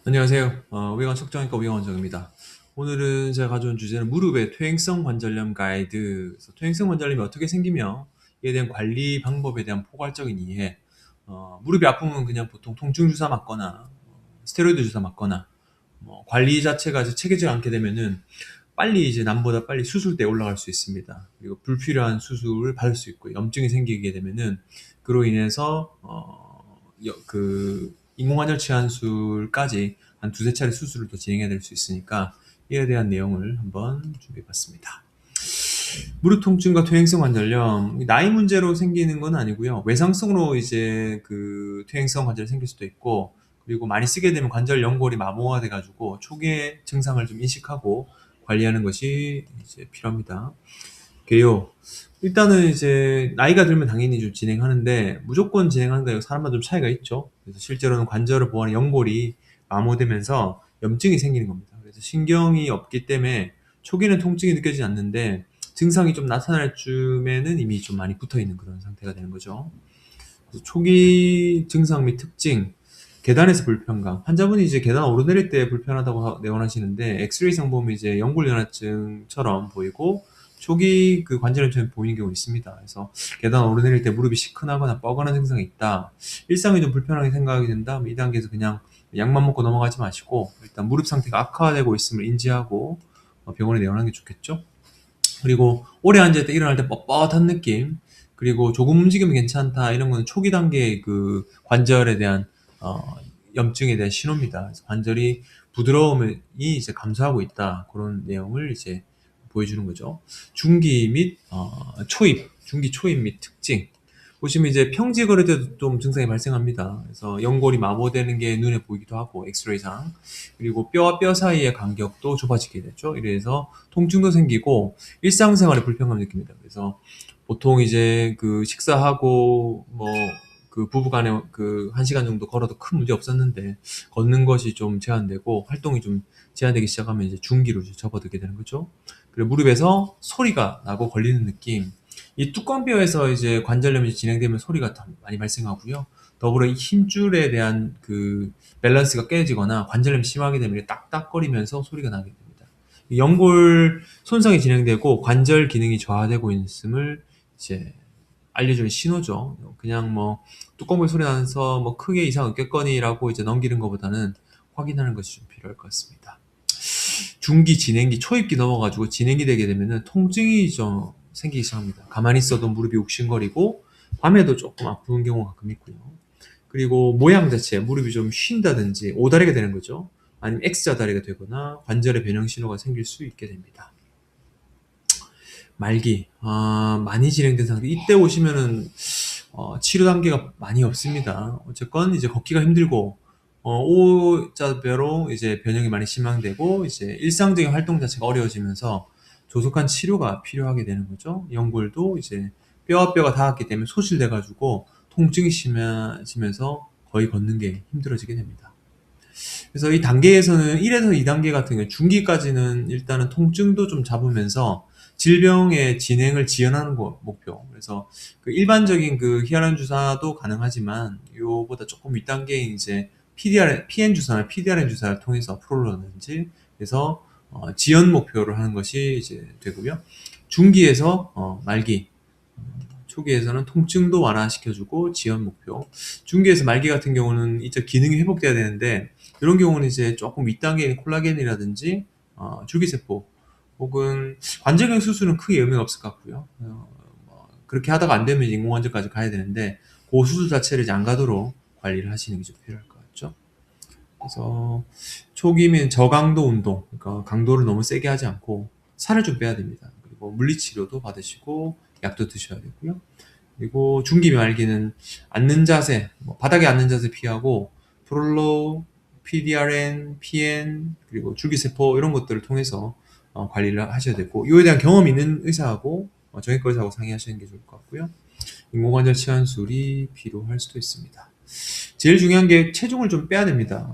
안녕하세요. 외관 속정외과 위원정입니다. 오늘은 제가 가져온 주제는 무릎의 퇴행성 관절염 가이드. 그래서 퇴행성 관절염이 어떻게 생기며 이에 대한 관리 방법에 대한 포괄적인 이해. 무릎이 아프면 그냥 보통 통증 주사 맞거나 스테로이드 주사 맞거나 관리 자체가 이제 체계적이지 않게 되면은 빨리 이제 남보다 빨리 수술대에 올라갈 수 있습니다. 그리고 불필요한 수술을 받을 수 있고 염증이 생기게 되면은 그로 인해서 그 인공관절 치환술까지 한 두세 차례 수술을 더 진행해야 될 수 있으니까 이에 대한 내용을 한번 준비해 봤습니다. 무릎 통증과 퇴행성 관절염, 나이 문제로 생기는 건 아니고요. 외상성으로 이제 그 퇴행성 관절이 생길 수도 있고, 그리고 많이 쓰게 되면 관절 연골이 마모가 돼가지고 초기의 증상을 좀 인식하고 관리하는 것이 이제 필요합니다. 그게요. 일단은 이제 나이가 들면 당연히 좀 진행하는데 무조건 진행하는 거예요. 사람마다 좀 차이가 있죠. 그래서 실제로는 관절을 보호하는 연골이 마모되면서 염증이 생기는 겁니다. 그래서 신경이 없기 때문에 초기는 통증이 느껴지지 않는데 증상이 좀 나타날 쯤에는 이미 좀 많이 붙어 있는 그런 상태가 되는 거죠. 그래서 초기 증상 및 특징, 계단에서 불편감. 환자분이 이제 계단 오르내릴 때 불편하다고 내원하시는데 엑스레이상 보면 이제 연골연화증처럼 보이고 초기 그 관절염처럼 보이는 경우 있습니다. 그래서 계단 오르내릴 때 무릎이 시큰하거나 뻐근한 증상이 있다. 일상이 좀 불편하게 생각이 된다. 이 단계에서 그냥 약만 먹고 넘어가지 마시고 일단 무릎 상태가 악화되고 있음을 인지하고 병원에 내원하는 게 좋겠죠. 그리고 오래 앉을 때 일어날 때 뻣뻣한 느낌, 그리고 조금 움직이면 괜찮다 이런 거는 초기 단계의 그 관절에 대한 어, 염증에 대한 신호입니다. 그래서 관절이 부드러움이 이제 감소하고 있다 그런 내용을 이제 보여주는 거죠. 중기 및 초입, 중기 초입 및 특징. 보시면 이제 평지 걸을 때도 좀 증상이 발생합니다. 그래서 연골이 마모되는 게 눈에 보이기도 하고 엑스레이상, 그리고 뼈와 뼈 사이의 간격도 좁아지게 되죠. 이래서 통증도 생기고 일상생활에 불편감 느낍니다. 그래서 보통 이제 그 식사하고 뭐 그 부부간에 그 1시간 정도 걸어도 큰 문제 없었는데 걷는 것이 좀 제한되고 활동이 좀 제한되기 시작하면 이제 중기로 이제 접어들게 되는 거죠. 그리고 무릎에서 소리가 나고 걸리는 느낌. 이 뚜껑뼈에서 이제 관절염이 진행되면 소리가 더 많이 발생하고요. 더불어 이 힘줄에 대한 그 밸런스가 깨지거나 관절염이 심하게 되면 이렇게 딱딱거리면서 소리가 나게 됩니다. 연골 손상이 진행되고 관절 기능이 저하되고 있음을 이제 알려주는 신호죠. 그냥 뭐 뚜껑물 소리 나면서 뭐 크게 이상 없겠거니라고 이제 넘기는 것보다는 확인하는 것이 좀 필요할 것 같습니다. 중기, 진행기, 초입기 넘어가지고 진행이 되게 되면은 통증이 좀 생기기 시작합니다. 가만히 있어도 무릎이 욱신거리고 밤에도 조금 아픈 경우가 가끔 있고요. 그리고 모양 자체, 무릎이 좀 쉰다든지 오다리가 되는 거죠. 아니면 X자다리가 되거나 관절의 변형 신호가 생길 수 있게 됩니다. 말기, 많이 진행된 상태. 이때 오시면은 치료 단계가 많이 없습니다. 어쨌건 이제 걷기가 힘들고 O자배로 이제 변형이 많이 심화되고 이제 일상적인 활동 자체가 어려워지면서 조속한 치료가 필요하게 되는 거죠. 연골도 이제 뼈와 뼈가 닿았기 때문에 소실돼 가지고 통증이 심해지면서 거의 걷는 게 힘들어지게 됩니다. 그래서 이 단계에서는 1에서 2단계 같은 경우 중기까지는 일단은 통증도 좀 잡으면서 질병의 진행을 지연하는 거 목표. 그래서 그 일반적인 그 히알루론 주사도 가능하지만 요보다 조금 윗단계인 이제 PN 주사나 PDRN 주사를 통해서 프롤로든지 그래서 지연 목표를 하는 것이 이제 되고요. 중기에서 말기, 초기에서는 통증도 완화시켜주고 지연 목표. 중기에서 말기 같은 경우는 이제 기능이 회복돼야 되는데 이런 경우는 이제 조금 윗단계인 콜라겐이라든지 줄기세포 혹은 관절경 수술은 크게 의미가 없을 것 같고요. 그렇게 하다가 안 되면 인공관절까지 가야 되는데 그 수술 자체를 이제 안 가도록 관리를 하시는 게 좀 필요할 것 같죠. 그래서 초기면 저강도 운동, 그러니까 강도를 너무 세게 하지 않고 살을 좀 빼야 됩니다. 그리고 물리치료도 받으시고 약도 드셔야 되고요. 그리고 중기 말기는 앉는 자세, 바닥에 앉는 자세 피하고 프롤로, PDRN, PN, 그리고 줄기세포 이런 것들을 통해서 관리를 하셔야 되고 이에 대한 경험 있는 의사하고 정형외과 의사하고 상의하시는 게 좋을 것 같고요. 인공관절 치환술이 필요할 수도 있습니다. 제일 중요한 게 체중을 좀 빼야 됩니다.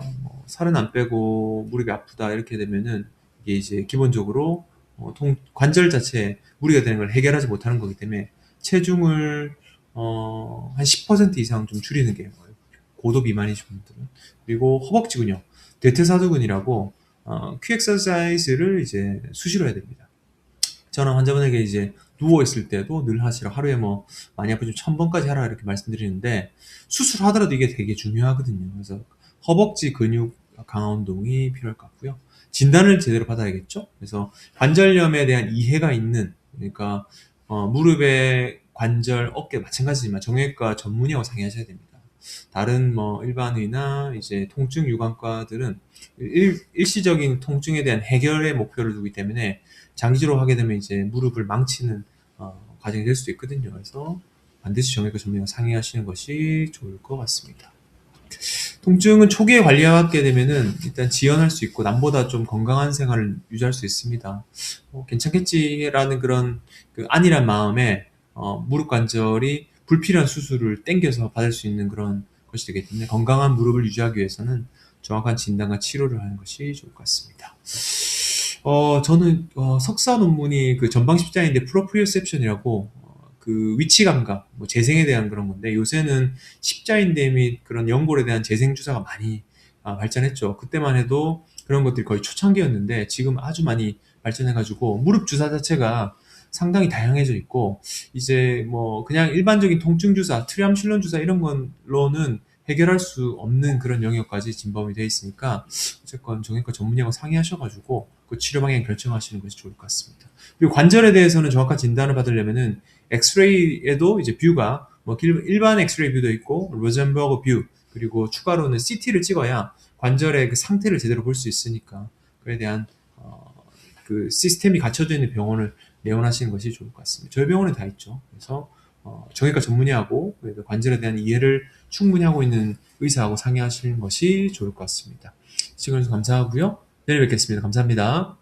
살은 안 빼고 무릎이 아프다 이렇게 되면은 이게 이제 기본적으로 관절 자체에 무리가 되는 걸 해결하지 못하는 거기 때문에 체중을 한 10% 이상 좀 줄이는 게 고도 비만이신 분들은. 그리고 허벅지 근육, 대퇴사두근이라고 퀴 엑서사이즈를 이제 수시로 해야 됩니다. 저는 환자분에게 이제 누워 있을 때도 늘 하시라. 하루에 뭐 많이 아프면 1000번까지 하라 이렇게 말씀드리는데 수술하더라도 이게 되게 중요하거든요. 그래서 허벅지 근육 강화 운동이 필요할 것 같고요. 진단을 제대로 받아야겠죠. 그래서 관절염에 대한 이해가 있는, 그러니까 무릎의 관절, 어깨 마찬가지지만 정형외과 전문의하고 상의하셔야 됩니다. 다른 뭐 일반의나 이제 통증 유관과들은 일시적인 통증에 대한 해결의 목표를 두기 때문에 장기적으로 하게 되면 이제 무릎을 망치는 과정이 될 수도 있거든요. 그래서 반드시 정형외과 전문의와 상의하시는 것이 좋을 것 같습니다. 통증은 초기에 관리하게 되면은 일단 지연할 수 있고 남보다 좀 건강한 생활을 유지할 수 있습니다. 괜찮겠지라는 그런 그 안일한 마음에 무릎 관절이 불필요한 수술을 땡겨서 받을 수 있는 그런 것이 되기 때문에 건강한 무릎을 유지하기 위해서는 정확한 진단과 치료를 하는 것이 좋을 것 같습니다. 저는 석사 논문이 그 전방 십자인대 프로프리오셉션이라고 그 위치 감각, 뭐 재생에 대한 그런 건데 요새는 십자인대 및 그런 연골에 대한 재생 주사가 많이 발전했죠. 그때만 해도 그런 것들이 거의 초창기였는데 지금 아주 많이 발전해가지고 무릎 주사 자체가 상당히 다양해져 있고 이제 뭐 그냥 일반적인 통증 주사, 트리암슐론 주사 이런 걸로는 해결할 수 없는 그런 영역까지 진범이 되어 있으니까 어쨌건 정형외과 전문의하고 상의하셔가지고 그 치료 방향 결정하시는 것이 좋을 것 같습니다. 그리고 관절에 대해서는 정확한 진단을 받으려면은 엑스레이에도 이제 뷰가 뭐 일반 엑스레이 뷰도 있고 로젠버그 뷰 그리고 추가로는 CT를 찍어야 관절의 그 상태를 제대로 볼 수 있으니까 그에 대한 그 시스템이 갖춰져 있는 병원을 내원하시는 것이 좋을 것 같습니다. 저희 병원에 다 있죠. 그래서 정형외과 전문의하고 관절에 대한 이해를 충분히 하고 있는 의사하고 상의하시는 것이 좋을 것 같습니다. 시청해주셔서 감사하고요. 내일 뵙겠습니다. 감사합니다.